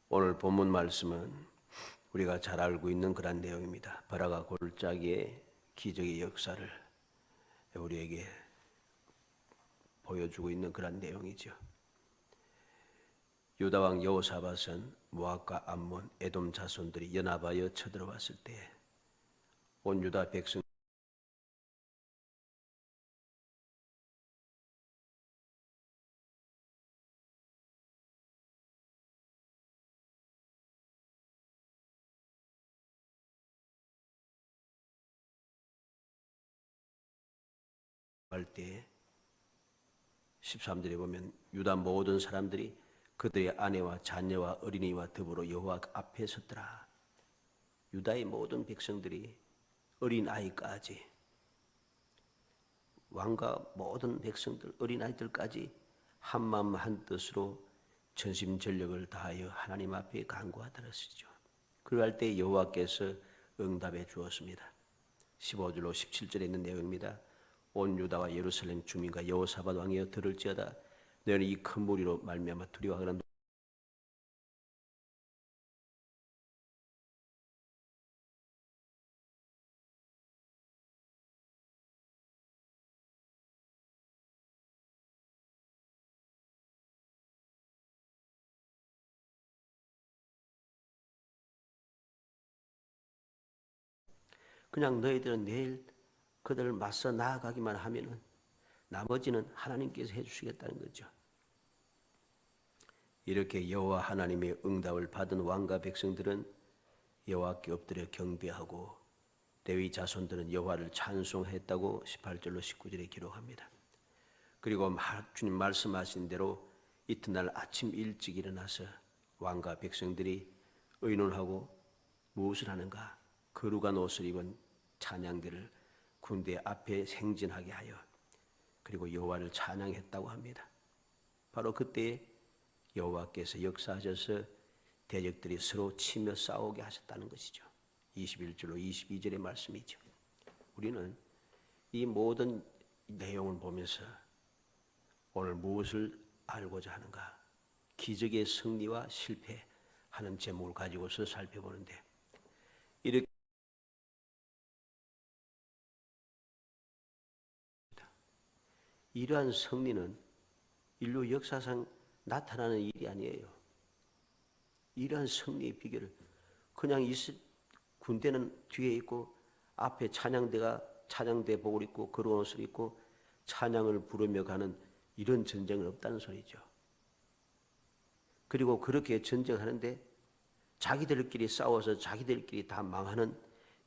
오늘 본문 말씀은 우리가 잘 알고 있는 그런 내용입니다. 바라가 골짜기의 기적의 역사를 우리에게 보여주고 있는 그런 내용이죠. 유다 왕 여호사밧은 모압과 암몬, 에돔 자손들이 연합하여 쳐들어왔을 때 온 유다 백성 할 때 13절에 보면 유다 모든 사람들이 그들의 아내와 자녀와 어린이와 더불어 여호와 앞에 섰더라. 유다의 모든 백성들이 어린아이까지, 왕과 모든 백성들 어린아이들까지 한마음 한뜻으로 전심전력을 다하여 하나님 앞에 간구하더랬죠. 그럴 때 여호와께서 응답해 주었습니다. 15절로 17절에 있는 내용입니다. 온 유다와 예루살렘 주민과 여호사밧 왕이여 들을지어다. 너희는 이 큰 무리로 말미암아 두려워하거나 그냥 너희들은 내일 그들을 맞서 나아가기만 하면은 나머지는 하나님께서 해주시겠다는 거죠. 이렇게 여호와 하나님의 응답을 받은 왕과 백성들은 여호와께 엎드려 경배하고 레위 자손들은 여호와를 찬송했다고 18절로 19절에 기록합니다. 그리고 주님 말씀하신 대로 이튿날 아침 일찍 일어나서 왕과 백성들이 의논하고 무엇을 하는가? 거룩한 옷을 입은 찬양들을 군대 앞에 행진하게 하여 그리고 여호와를 찬양했다고 합니다. 바로 그때 여호와께서 역사하셔서 대적들이 서로 치며 싸우게 하셨다는 것이죠. 21절로 22절의 말씀이죠. 우리는 이 모든 내용을 보면서 오늘 무엇을 알고자 하는가? 기적의 승리와 실패하는 제목을 가지고서 살펴보는데 이렇게 이러한 승리는 인류 역사상 나타나는 일이 아니에요. 이러한 승리의 비결을 그냥 군대는 뒤에 있고 앞에 찬양대 복을 입고 거룩한 옷을 입고 찬양을 부르며 가는 이런 전쟁은 없다는 소리죠. 그리고 그렇게 전쟁하는데 자기들끼리 싸워서 자기들끼리 다 망하는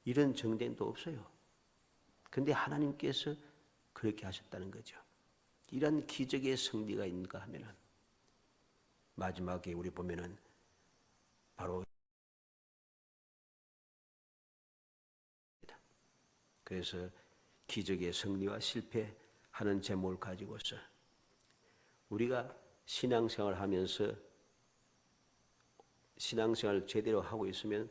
이런 전쟁도 없어요. 그런데 하나님께서 그렇게 하셨다는 거죠. 이런 기적의 승리가 있는가 하면은 마지막에 우리 보면은 바로 그래서 기적의 승리와 실패하는 제목을 가지고서 우리가 신앙생활 하면서 신앙생활 제대로 하고 있으면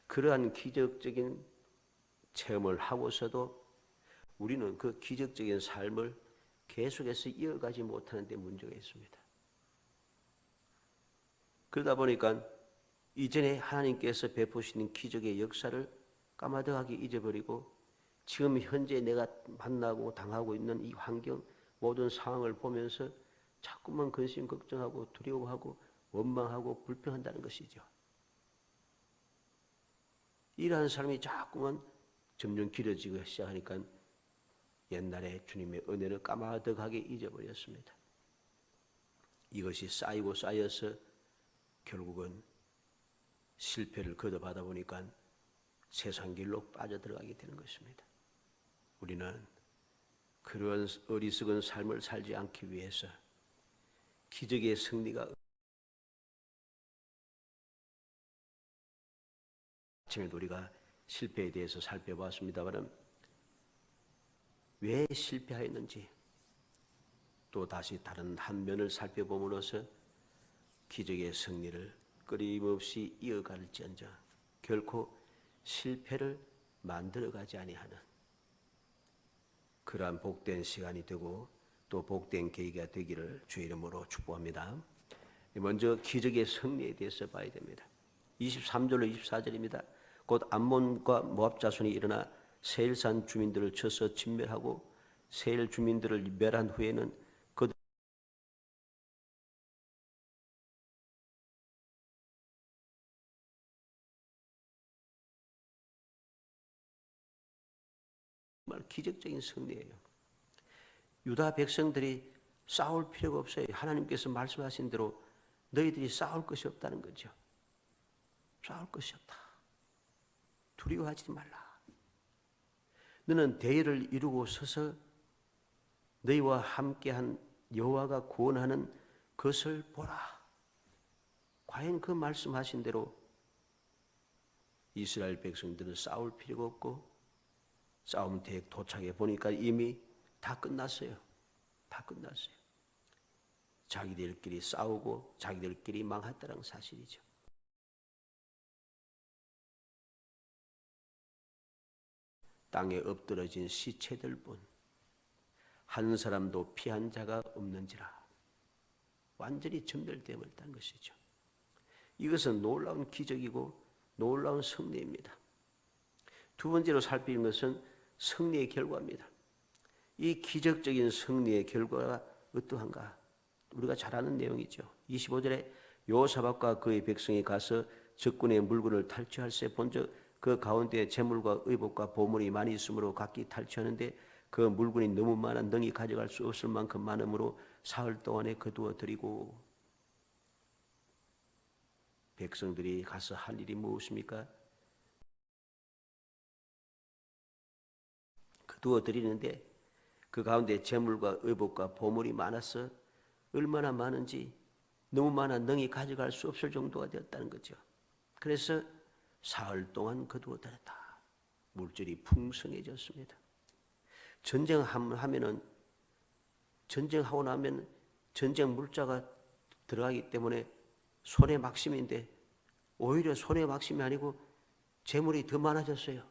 그러한 기적적인 체험을 하고서도 우리는 그 기적적인 삶을 계속해서 이어가지 못하는 데 문제가 있습니다. 그러다 보니까 이전에 하나님께서 베푸시는 기적의 역사를 까마득하게 잊어버리고 지금 현재 내가 만나고 당하고 있는 이 환경 모든 상황을 보면서 자꾸만 근심 걱정하고 두려워하고 원망하고 불평한다는 것이죠. 이러한 삶이 자꾸만 점점 길어지기 시작하니까 옛날에 주님의 은혜를 까마득하게 잊어버렸습니다. 이것이 쌓이고 쌓여서 결국은 실패를 거듭하다 보니까 세상 길로 빠져들어가게 되는 것입니다. 우리는 그런 어리석은 삶을 살지 않기 위해서 기적의 승리가 아침에 우리가 실패에 대해서 살펴봤습니다만 왜 실패하였는지 또 다시 다른 한 면을 살펴봄으로써 기적의 승리를 끊임없이 이어갈지언정 결코 실패를 만들어가지 아니하는 그러한 복된 시간이 되고 또 복된 계기가 되기를 주의 이름으로 축복합니다. 먼저 기적의 승리에 대해서 봐야 됩니다. 23절로 24절입니다. 곧 암몬과 모압 자손이 일어나 세일산 주민들을 쳐서 진멸하고 세일 주민들을 멸한 후에는 그들 정말 기적적인 승리예요. 유다 백성들이 싸울 필요가 없어요. 하나님께서 말씀하신 대로 너희들이 싸울 것이 없다는 거죠. 싸울 것이 없다. 두려워하지 말라. 너는 대의를 이루고 서서 너희와 함께한 여호와가 구원하는 것을 보라. 과연 그 말씀하신 대로 이스라엘 백성들은 싸울 필요가 없고 싸움 대에 도착해 보니까 이미 다 끝났어요. 다 끝났어요. 자기들끼리 싸우고 자기들끼리 망했다는 사실이죠. 땅에 엎드러진 시체들뿐 한 사람도 피한 자가 없는지라. 완전히 전멸되어 버렸다는 것이죠. 이것은 놀라운 기적이고 놀라운 승리입니다. 두 번째로 살피는 것은 승리의 결과입니다. 이 기적적인 승리의 결과가 어떠한가? 우리가 잘 아는 내용이죠. 25절에 여호사밧과 그의 백성이 가서 적군의 물건을 탈취할세 본즉 그 가운데 재물과 의복과 보물이 많이 있으므로 각기 탈취하는데 그 물건이 너무 많아 능히 가져갈 수 없을 만큼 많으므로 사흘 동안에 거두어 드리고. 백성들이 가서 할 일이 무엇입니까? 거두어 드리는데 그 가운데 재물과 의복과 보물이 많아서 얼마나 많은지 너무 많아 능히 가져갈 수 없을 정도가 되었다는 거죠. 그래서 사흘 동안 거두어 드렸다. 물질이 풍성해졌습니다. 전쟁하면은 전쟁하고 나면 전쟁 물자가 들어가기 때문에 손해 막심인데 오히려 손해 막심이 아니고 재물이 더 많아졌어요.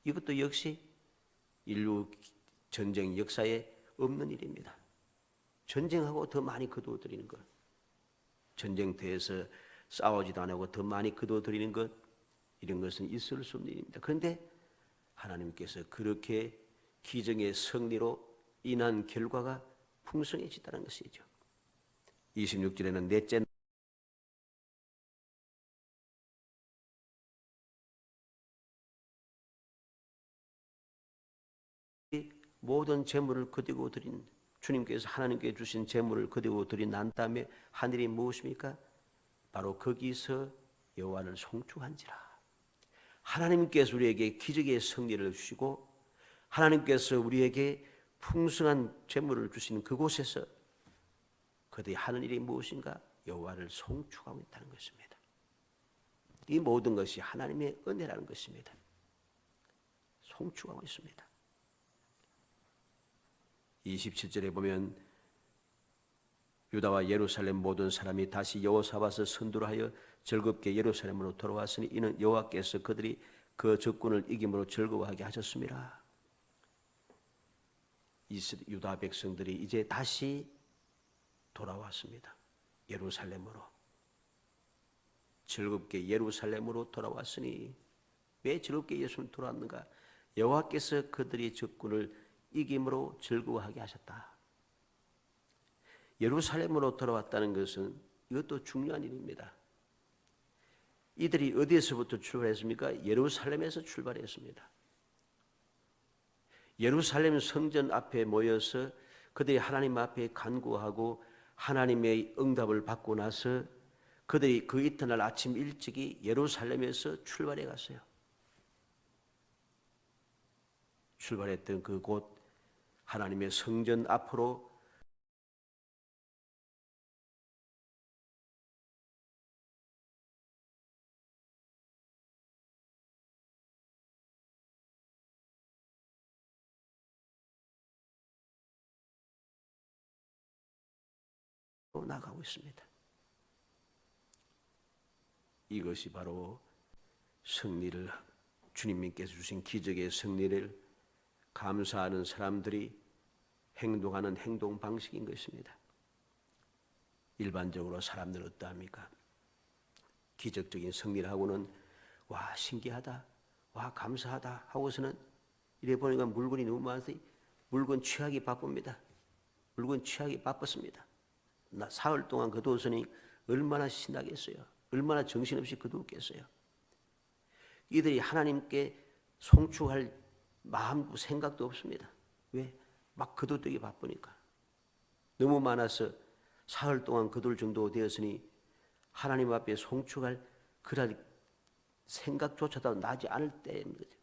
이것도 역시 인류 전쟁 역사에 없는 일입니다. 전쟁하고 더 많이 거두어드리는 것, 전쟁터에서 싸우지도 안 하고 더 많이 거두어드리는 것, 이런 것은 있을 수 없는 일입니다. 그런데 하나님께서 그렇게 기적의 승리로 인한 결과가 풍성해지다는 것이죠. 26절에는 넷째 모든 재물을 거두고 드린 주님께서 하나님께 주신 재물을 거두고 드린 난 다음에 한 일이 무엇입니까? 바로 거기서 여호와를 송축한지라. 하나님께서 우리에게 기적의 승리를 주시고 하나님께서 우리에게 풍성한 재물을 주신 그곳에서 그들이 하는 일이 무엇인가? 여호와를 송축하고 있다는 것입니다. 이 모든 것이 하나님의 은혜라는 것입니다. 송축하고 있습니다. 27절에 보면 유다와 예루살렘 모든 사람이 다시 여호사밧을 선두로 하여 즐겁게 예루살렘으로 돌아왔으니 이는 여호와께서 그들이 그 적군을 이김으로 즐거워하게 하셨습니다. 유다 백성들이 이제 다시 돌아왔습니다. 예루살렘으로. 즐겁게 예루살렘으로 돌아왔으니 왜 즐겁게 예수는 돌아왔는가? 여호와께서 그들이 적군을 이김으로 즐거워하게 하셨다. 예루살렘으로 돌아왔다는 것은 이것도 중요한 일입니다. 이들이 어디에서부터 출발했습니까? 예루살렘에서 출발했습니다. 예루살렘 성전 앞에 모여서 그들이 하나님 앞에 간구하고 하나님의 응답을 받고 나서 그들이 그 이튿날 아침 일찍이 예루살렘에서 출발해 갔어요. 출발했던 그곳 하나님의 성전 앞으로 나가고 있습니다. 이것이 바로 승리를 주님께서 주신 기적의 승리를 감사하는 사람들이 행동하는 행동 방식인 것입니다. 일반적으로 사람들은 어떠합니까? 기적적인 승리를 하고는 와 신기하다, 와 감사하다 하고서는 이래 보니까 물건이 너무 많아서 물건 취하기 바쁩니다. 물건 취하기 바빴습니다. 사흘 동안 거두었으니 얼마나 신나겠어요. 얼마나 정신없이 거두었겠어요. 이들이 하나님께 송축할 마음도 생각도 없습니다. 왜? 막 거두기 바쁘니까. 너무 많아서 사흘 동안 거둘 정도 되었으니 하나님 앞에 송축할 그럴 생각조차도 나지 않을 때입니다.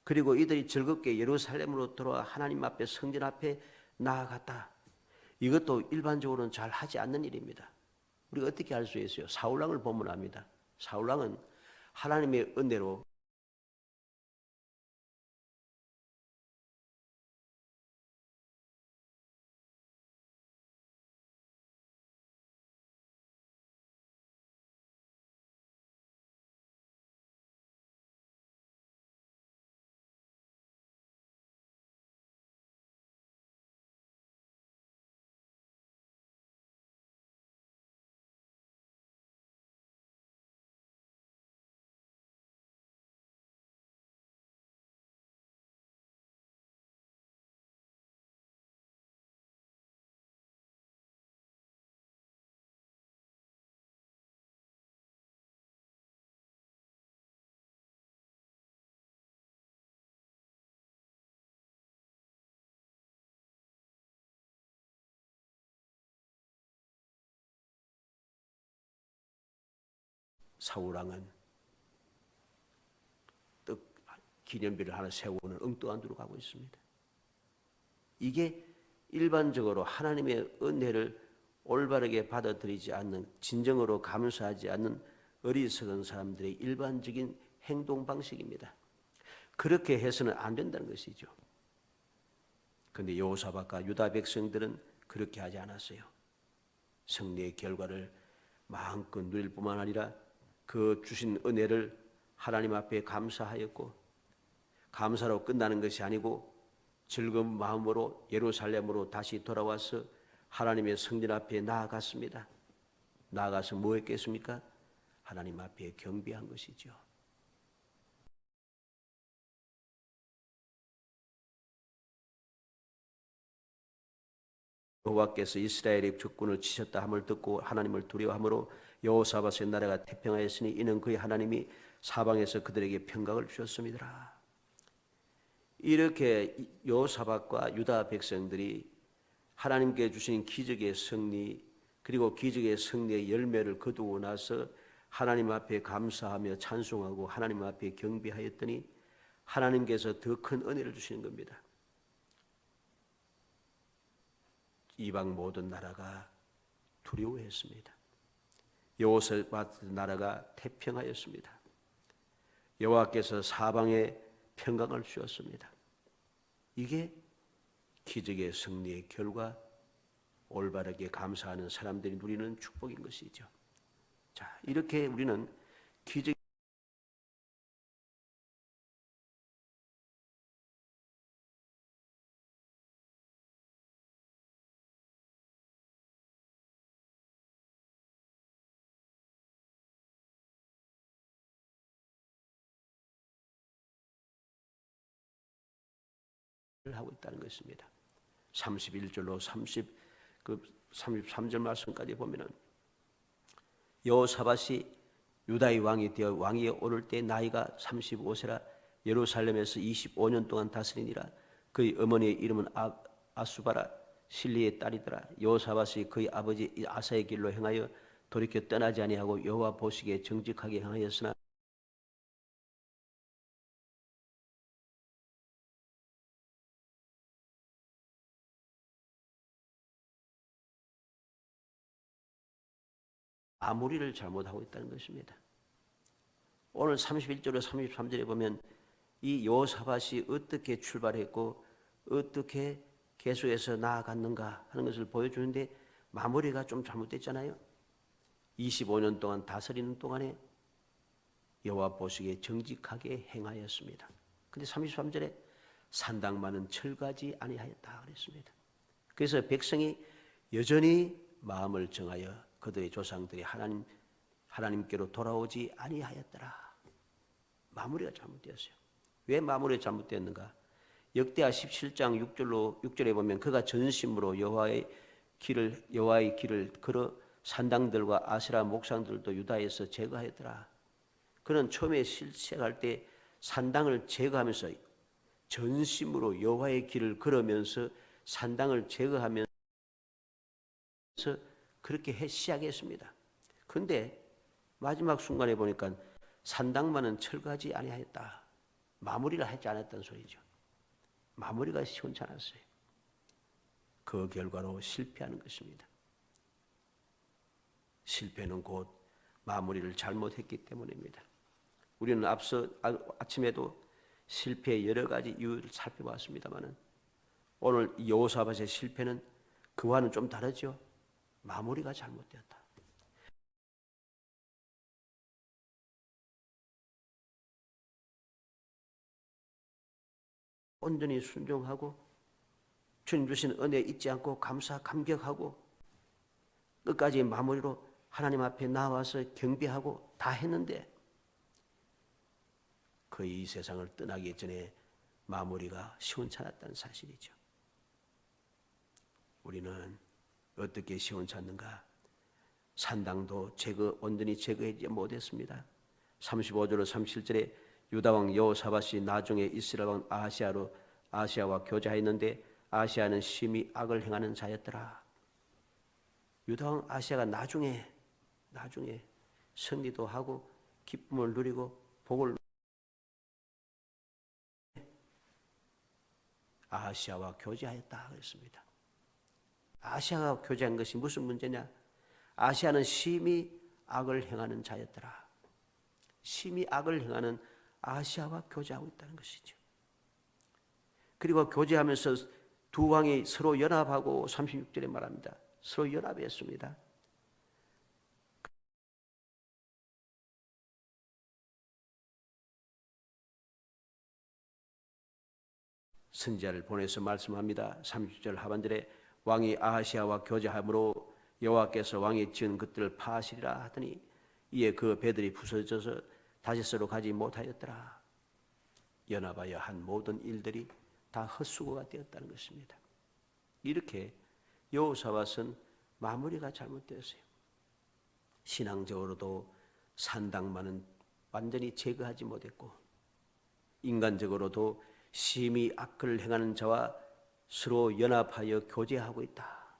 그리고 이들이 즐겁게 예루살렘으로 돌아와 하나님 앞에 성전 앞에 나아갔다. 이것도 일반적으로는 잘 하지 않는 일입니다. 우리가 어떻게 할 수 있어요? 사울왕을 보면 압니다. 사울왕은 하나님의 은혜로 사울왕은 떡 기념비를 하나 세우는 엉뚱한 데로 가고 있습니다. 이게 일반적으로 하나님의 은혜를 올바르게 받아들이지 않는, 진정으로 감사하지 않는 어리석은 사람들의 일반적인 행동 방식입니다. 그렇게 해서는 안 된다는 것이죠. 그런데 여호사밧과 유다 백성들은 그렇게 하지 않았어요. 승리의 결과를 마음껏 누릴 뿐만 아니라 그 주신 은혜를 하나님 앞에 감사하였고, 감사로 끝나는 것이 아니고 즐거운 마음으로 예루살렘으로 다시 돌아와서 하나님의 성전 앞에 나아갔습니다. 나아가서 뭐 했겠습니까? 하나님 앞에 경배한 것이죠. 여호와께서 이스라엘의 적군을 치셨다 함을 듣고 하나님을 두려워함으로 여호사밧의 나라가 태평하였으니 이는 그의 하나님이 사방에서 그들에게 평강을 주셨습니다. 이렇게 여호사밧과 유다 백성들이 하나님께 주신 기적의 승리, 그리고 기적의 승리의 열매를 거두고 나서 하나님 앞에 감사하며 찬송하고 하나님 앞에 경배하였더니 하나님께서 더 큰 은혜를 주시는 겁니다. 이방 모든 나라가 두려워했습니다. 여호사밧 나라가 태평하였습니다. 여호와께서 사방에 평강을 주셨습니다. 이게 기적의 승리의 결과, 올바르게 감사하는 사람들이 누리는 축복인 것이죠. 자, 이렇게 우리는 기적 하고 있다는 것입니다. 31절로 33절 말씀까지 보면은 여호사밧이 유다의 왕이 되어 왕위에 오를 때 나이가 35세라 예루살렘에서 25년 동안 다스리니라. 그의 어머니의 이름은 아수바라 실리의 딸이더라. 여호사밧이 그의 아버지 아사의 길로 행하여 돌이켜 떠나지 아니하고 여호와 보시기에 정직하게 행하였으나 마무리를 잘못하고 있다는 것입니다. 오늘 31절로 33절에 보면 이 여호사밧이 어떻게 출발했고 어떻게 계속해서 나아갔는가 하는 것을 보여주는데 마무리가 좀 잘못됐잖아요. 25년 동안 다스리는 동안에 여호와 보시기에 정직하게 행하였습니다. 근데 33절에 산당만은 철가지 아니하였다 그랬습니다. 그래서 백성이 여전히 마음을 정하여 그들의 조상들이 하나님께로 돌아오지 아니하였더라. 마무리가 잘못되었어요. 왜 마무리가 잘못되었는가? 역대하 17장 6절에 보면 그가 전심으로 여호와의 길을 걸어 산당들과 아세라 목상들도 유다에서 제거하였더라. 그는 처음에 실책할 때 산당을 제거하면서 전심으로 여호와의 길을 걸으면서 산당을 제거하면서 그렇게 시작했습니다. 그런데 마지막 순간에 보니까 산당만은 철거하지 아니하였다. 마무리를 하지 않았다는 소리죠. 마무리가 시원찮았어요. 그 결과로 실패하는 것입니다. 실패는 곧 마무리를 잘못했기 때문입니다. 우리는 앞서 아침에도 실패의 여러 가지 이유를 살펴봤습니다만 오늘 여호사밧의 실패는 그와는 좀 다르죠. 마무리가 잘못되었다. 온전히 순종하고 주님 주신 은혜 잊지 않고 감격하고 끝까지 마무리로 하나님 앞에 나와서 경배하고 다 했는데 그 이 세상을 떠나기 전에 마무리가 시원찮았다는 사실이죠. 우리는 어떻게 시원찮는가? 산당도 온전히 제거하지 못했습니다. 35절로 37절에 유다왕 여호사밧이 나중에 이스라엘 왕 아시아와 교제하였는데 아시아는 심히 악을 행하는 자였더라. 유다왕 아시아가 나중에 승리도 하고 기쁨을 누리고 복을 아시아와 교제하였다 그랬습니다. 아시아가 교제한 것이 무슨 문제냐? 아시아는 심히 악을 행하는 자였더라. 심히 악을 행하는 아시아와 교제하고 있다는 것이죠. 그리고 교제하면서 두 왕이 서로 연합하고 36절에 말합니다. 서로 연합했습니다. 선지자를 보내서 말씀합니다. 30절 하반절에 왕이 아하시아와 교제함으로 여호와께서 왕이 지은 것들을 파하시리라 하더니 이에 그 배들이 부서져서 다시스로 가지 못하였더라. 연합하여 한 모든 일들이 다 헛수고가 되었다는 것입니다. 이렇게 여호사밧은 마무리가 잘못되었어요. 신앙적으로도 산당만은 완전히 제거하지 못했고 인간적으로도 심히 악을 행하는 자와 서로 연합하여 교제하고 있다.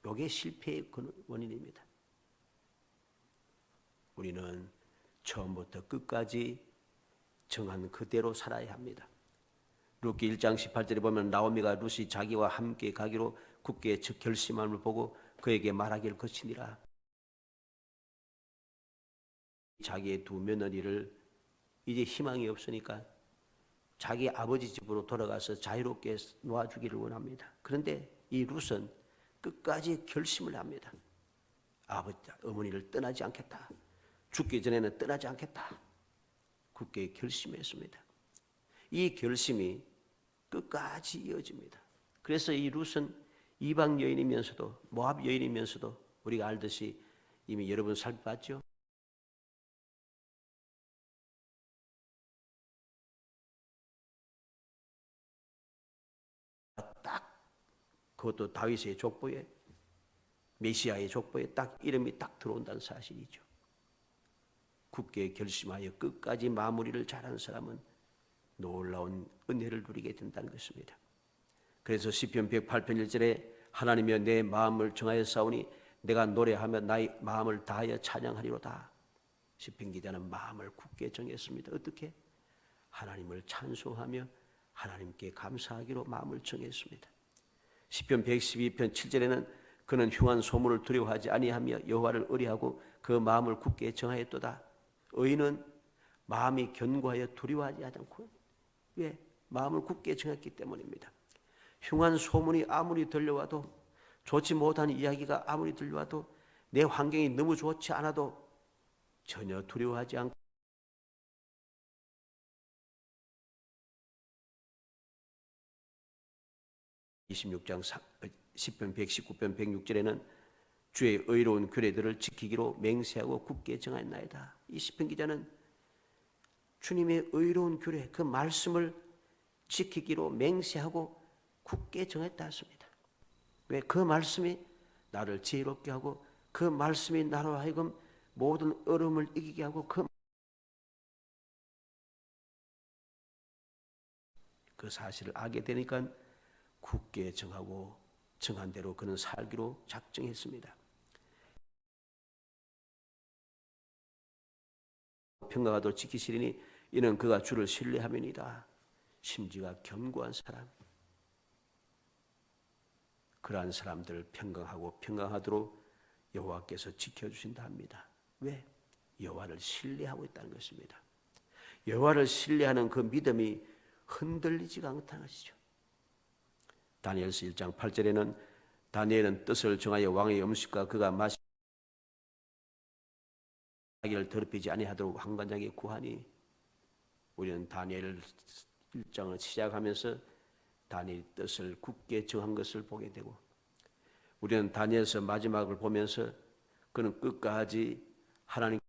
이게 실패의 원인입니다. 우리는 처음부터 끝까지 정한 그대로 살아야 합니다. 룻기 1장 18절에 보면 나오미가 룻이 자기와 함께 가기로 굳게 결심함을 보고 그에게 말하기를 거치니라. 자기의 두 며느리를 이제 희망이 없으니까 자기 아버지 집으로 돌아가서 자유롭게 놓아주기를 원합니다. 그런데 이 룻은 끝까지 결심을 합니다. 어머니를 떠나지 않겠다. 죽기 전에는 떠나지 않겠다. 굳게 결심했습니다. 이 결심이 끝까지 이어집니다. 그래서 이 룻은 이방 여인이면서도 모압 여인이면서도 우리가 알듯이 이미 여러분 살펴봤죠. 딱 그것도 다윗의 족보에 메시아의 족보에 딱 이름이 딱 들어온다는 사실이죠. 굳게 결심하여 끝까지 마무리를 잘한 사람은 놀라운 은혜를 누리게 된다는 것입니다. 그래서 시편 108편 1절에 하나님이여 내 마음을 정하여 싸우니 내가 노래하며 나의 마음을 다하여 찬양하리로다. 시편 기자는 마음을 굳게 정했습니다. 어떻게? 하나님을 찬송하며 하나님께 감사하기로 마음을 정했습니다. 시편 112편 7절에는 그는 흉한 소문을 두려워하지 아니하며 여호와를 의뢰하고 그 마음을 굳게 정하였도다. 의인은 마음이 견고하여 두려워하지 않고 왜? 마음을 굳게 정했기 때문입니다. 흉한 소문이 아무리 들려와도 좋지 못한 이야기가 아무리 들려와도 내 환경이 너무 좋지 않아도 전혀 두려워하지 않고 26장 10편 119편 106절에는 주의 의로운 규례들을 지키기로 맹세하고 굳게 정하였나이다. 이 시편 기자는 주님의 의로운 규례, 그 말씀을 지키기로 맹세하고 굳게 정했다 했습니다. 왜? 그 말씀이 나를 지혜롭게 하고 그 말씀이 나로 하여금 모든 어려움을 이기게 하고 그 사실을 알게 되니까 굳게 정하고 정한 대로 그는 살기로 작정했습니다. 평강하도록 지키시리니 이는 그가 주를 신뢰함이니이다. 심지가 견고한 사람, 그러한 사람들을 평강하고 평강하도록 여호와께서 지켜주신다 합니다. 왜? 여호와를 신뢰하고 있다는 것입니다. 여호와를 신뢰하는 그 믿음이 흔들리지가 않다는 것이죠. 다니엘서 1장 8절에는 다니엘은 뜻을 정하여 왕의 음식과 그가 마시기를 더럽히지 아니하도록 환관장에 구하니, 우리는 다니엘 1장을 시작하면서 다니엘의 뜻을 굳게 정한 것을 보게 되고, 우리는 다니엘서 마지막을 보면서 그는 끝까지 하나님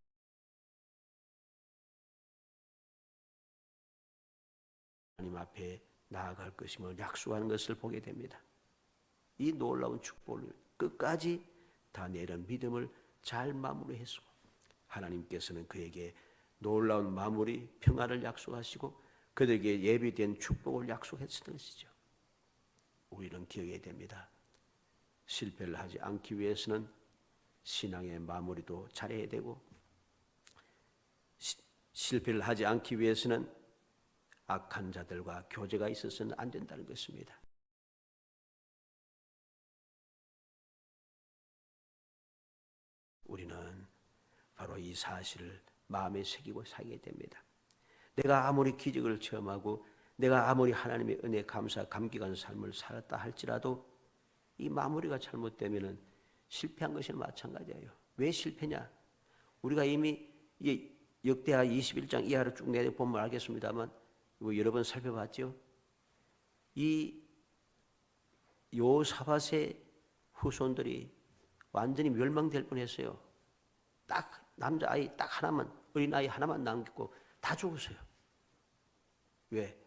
앞에 나아갈 것임을 약속하는 것을 보게 됩니다. 이 놀라운 축복을 끝까지 다니엘은 믿음을 잘 마무리했고, 하나님께서는 그에게 놀라운 마무리 평화를 약속하시고 그들에게 예비된 축복을 약속했던 것이죠. 우리는 기억해야 됩니다. 실패를 하지 않기 위해서는 신앙의 마무리도 잘해야 되고, 실패를 하지 않기 위해서는 악한 자들과 교제가 있어서는 안 된다는 것입니다. 우리는 바로 이 사실을 마음에 새기고 살게 됩니다. 내가 아무리 기적을 체험하고 내가 아무리 하나님의 은혜에 감사 감격하는 삶을 살았다 할지라도 이 마무리가 잘못되면 실패한 것이 마찬가지예요. 왜 실패냐? 우리가 이미 역대하 21장 이하로 쭉 내려보면 알겠습니다만 여러 번 살펴봤죠. 이 여호사밧의 후손들이 완전히 멸망될 뻔했어요. 딱 남자아이 딱 하나만, 어린아이 하나만 남겼고 다 죽었어요. 왜?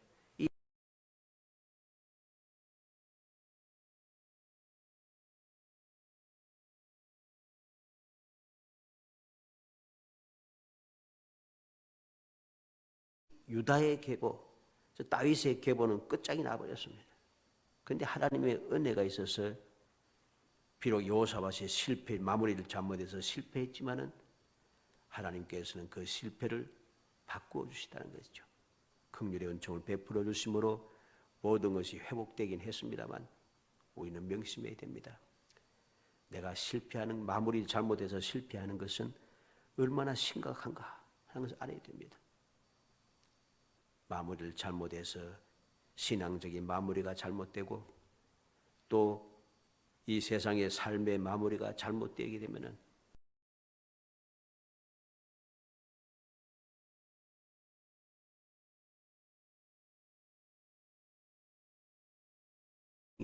유다의 계보, 다윗의 계보는 끝장이 나버렸습니다. 그런데 하나님의 은혜가 있어서 비록 여호사밧의 실패 마무리를 잘못해서 실패했지만은 하나님께서는 그 실패를 바꾸어 주시다는 것이죠. 긍휼의 은총을 베풀어 주심으로 모든 것이 회복되긴 했습니다만 우리는 명심해야 됩니다. 내가 실패하는 마무리 잘못해서 실패하는 것은 얼마나 심각한가 하는 것을 알아야 됩니다. 마무리를 잘못해서 신앙적인 마무리가 잘못되고 또 이 세상의 삶의 마무리가 잘못되게 되면은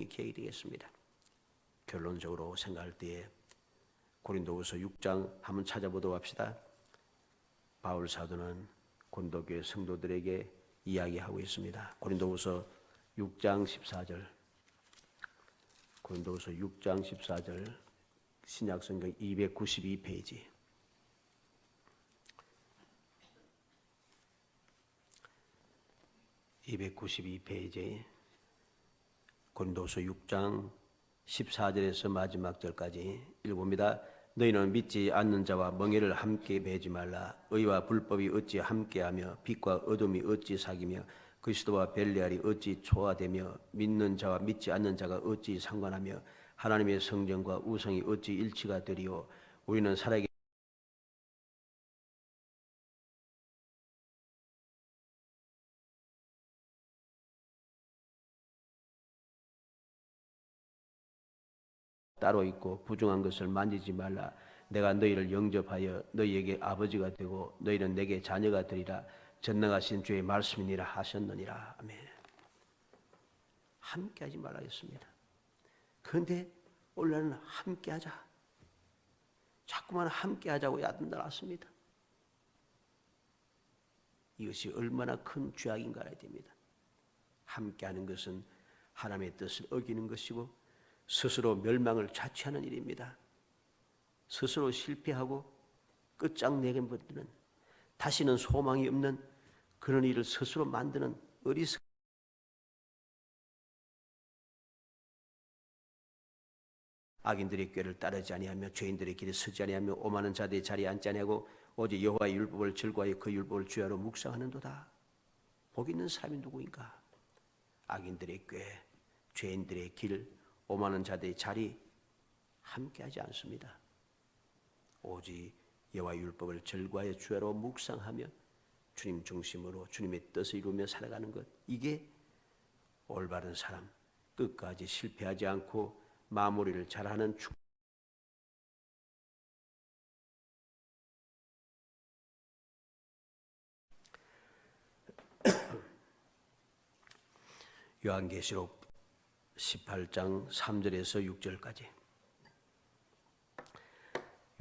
기억이 되겠습니다. 결론적으로 생각할 때에 고린도후서 6장 한번 찾아보도록 합시다. 바울 사도는 고린도교회 성도들에게 이야기하고 있습니다. 고린도후서 6장 14절, 고린도후서 6장 14절, 신약성경 292페이지. 고린도서 6장 14절에서 마지막 절까지 읽어봅니다. 너희는 믿지 않는 자와 멍에를 함께 매지 말라. 의와 불법이 어찌 함께하며 빛과 어둠이 어찌 사귀며 그리스도와 벨리알이 어찌 조화되며 믿는 자와 믿지 않는 자가 어찌 상관하며 하나님의 성전과 우상이 어찌 일치가 되리요. 우리는 살아계신 따로 있고 부정한 것을 만지지 말라. 내가 너희를 영접하여 너희에게 아버지가 되고 너희는 내게 자녀가 되리라. 전능하신 주의 말씀이니라 하셨느니라. 아멘. 함께하지 말라 했습니다. 그런데 오늘날은 함께하자. 자꾸만 함께하자고 야단나왔습니다. 이것이 얼마나 큰 죄악인가 알아야 됩니다. 함께하는 것은 하나님의 뜻을 어기는 것이고 스스로 멸망을 자취하는 일입니다. 스스로 실패하고 끝장내게 버리는, 다시는 소망이 없는 그런 일을 스스로 만드는 어리석은 악인들의 꾀를 따르지 아니하며 죄인들의 길에 서지 아니하며 오만한 자들의 자리에 앉지 아니하고 오직 여호와의 율법을 즐거워하여 그 율법을 주야로 묵상하는도다. 복 있는 사람이 누구인가? 악인들의 꾀, 죄인들의 길, 오만한 자들의 자리 함께하지 않습니다. 오직 여호와의 율법을 즐거워하여 주야로 묵상하며 주님 중심으로 주님의 뜻을 이루며 살아가는 것, 이게 올바른 사람, 끝까지 실패하지 않고 마무리를 잘하는 요한계시록 18장 3절에서 6절까지.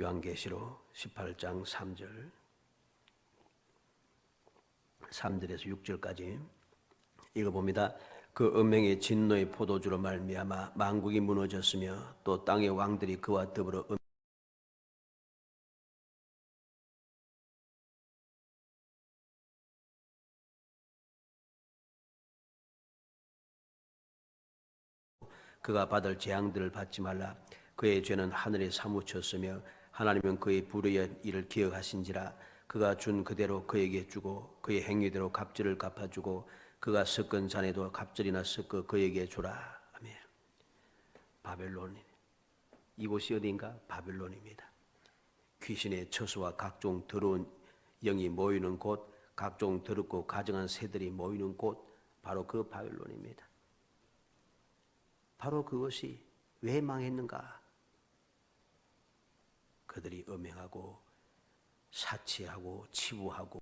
요한계시록 18장 3절에서 6절까지 읽어봅니다. 그 음행의 진노의 포도주로 말미암아 만국이 무너졌으며 또 땅의 왕들이 그와 더불어 그가 받을 재앙들을 받지 말라. 그의 죄는 하늘에 사무쳤으며 하나님은 그의 불의의 일을 기억하신지라. 그가 준 그대로 그에게 주고 그의 행위대로 갑절을 갚아주고 그가 섞은 잔에도 갑절이나 섞어 그에게 주라. 아멘. 바벨론, 이곳이 어딘가? 바벨론입니다. 귀신의 처소와 각종 더러운 영이 모이는 곳, 각종 더럽고 가증한 새들이 모이는 곳, 바로 그 바벨론입니다. 바로 그것이 왜 망했는가? 그들이 음행하고 사치하고 치부하고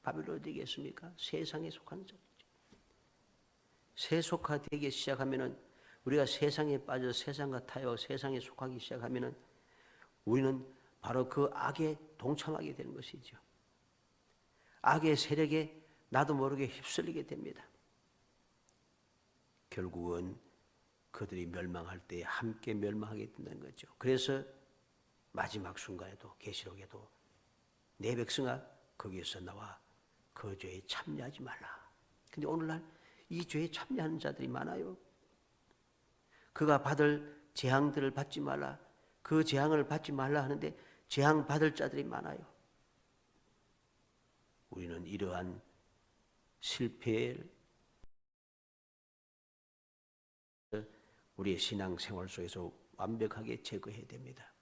바벨론이 되겠습니까? 세상에 속한 자죠. 세속화되기 시작하면은, 우리가 세상에 빠져 세상과 타협, 세상에 속하기 시작하면은 우리는 바로 그 악에 동참하게 되는 것이죠. 악의 세력에 나도 모르게 휩쓸리게 됩니다. 결국은 그들이 멸망할 때 함께 멸망하게 된다는 거죠. 그래서 마지막 순간에도 계시록에도 내 백성아 거기에서 나와 그 죄에 참여하지 말라. 근데 오늘날 이 죄에 참여하는 자들이 많아요. 그가 받을 재앙들을 받지 말라. 그 재앙을 받지 말라 하는데 재앙 받을 자들이 많아요. 우리는 이러한 실패를 우리의 신앙생활 속에서 완벽하게 제거해야 됩니다.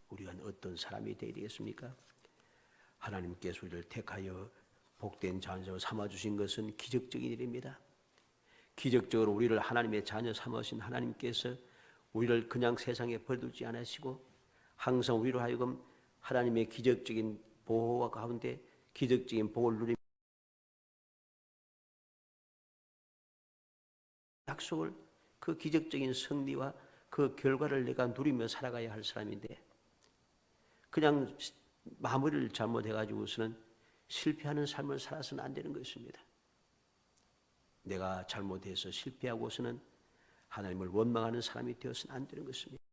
우리가 어떤 사람이 되어야 되겠습니까? 하나님께서 우리를 택하여 복된 자녀 삼아주신 것은 기적적인 일입니다. 기적적으로 우리를 하나님의 자녀 삼으신 하나님께서 우리를 그냥 세상에 버려두지 않으시고 항상 우리로 하여금 하나님의 기적적인 보호와 가운데 기적적인 복을 누리며 약속을, 그 기적적인 승리와 그 결과를 내가 누리며 살아가야 할 사람인데 그냥 마무리를 잘못해가지고서는 실패하는 삶을 살아서는 안 되는 것입니다. 내가 잘못해서 실패하고서는 하나님을 원망하는 사람이 되어서는 안 되는 것입니다.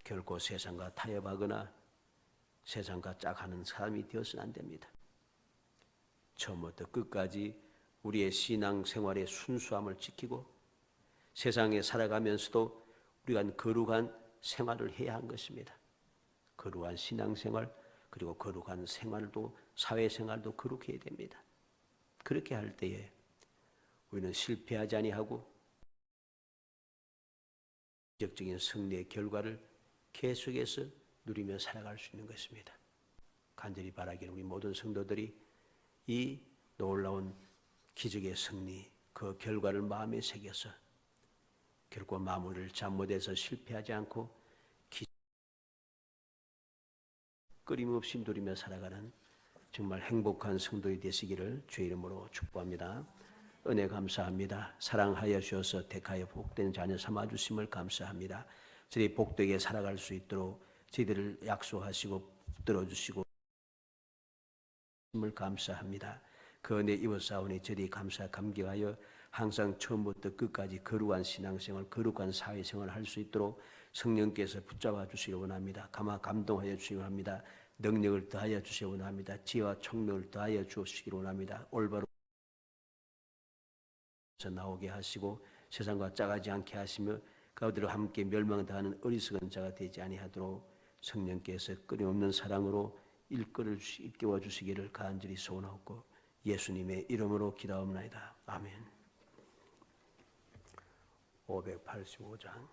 결코 세상과 타협하거나 세상과 짝하는 사람이 되어서는 안 됩니다. 처음부터 끝까지 우리의 신앙 생활의 순수함을 지키고 세상에 살아가면서도 우리가 거룩한 생활을 해야 한 것입니다. 거룩한 신앙생활, 그리고 거룩한 생활도, 사회생활도 거룩해야 됩니다. 그렇게 할 때에 우리는 실패하지 아니하고 기적적인 승리의 결과를 계속해서 누리며 살아갈 수 있는 것입니다. 간절히 바라기는 우리 모든 성도들이 이 놀라운 기적의 승리, 그 결과를 마음에 새겨서 결코 마무리를 잘못해서 실패하지 않고 끊임없이 누리며 살아가는 정말 행복한 성도이 되시기를 주의 이름으로 축복합니다. 은혜 감사합니다. 사랑하여 주셔서 택하여 복된 자녀 삼아주심을 감사합니다. 저희 복되게 살아갈 수 있도록 저희들을 약속하시고 붙들어주시고 을 감사합니다. 그 은혜 입어사오니 저희 감사 감격하여 항상 처음부터 끝까지 거룩한 신앙생활, 거룩한 사회생활을 할 수 있도록 성령께서 붙잡아 주시기 원합니다. 감동하여 주시기 원합니다. 능력을 더하여 주시기 원합니다. 지혜와 총명을 더하여 주시기 원합니다. 올바로 나오게 하시고 세상과 짜가지 않게 하시며 그들과 함께 멸망당하는 어리석은 자가 되지 아니하도록 성령께서 끊임없는 사랑으로 일깨워 주시기를 간절히 소원하고 예수님의 이름으로 기도하옵나이다. 아멘. 585장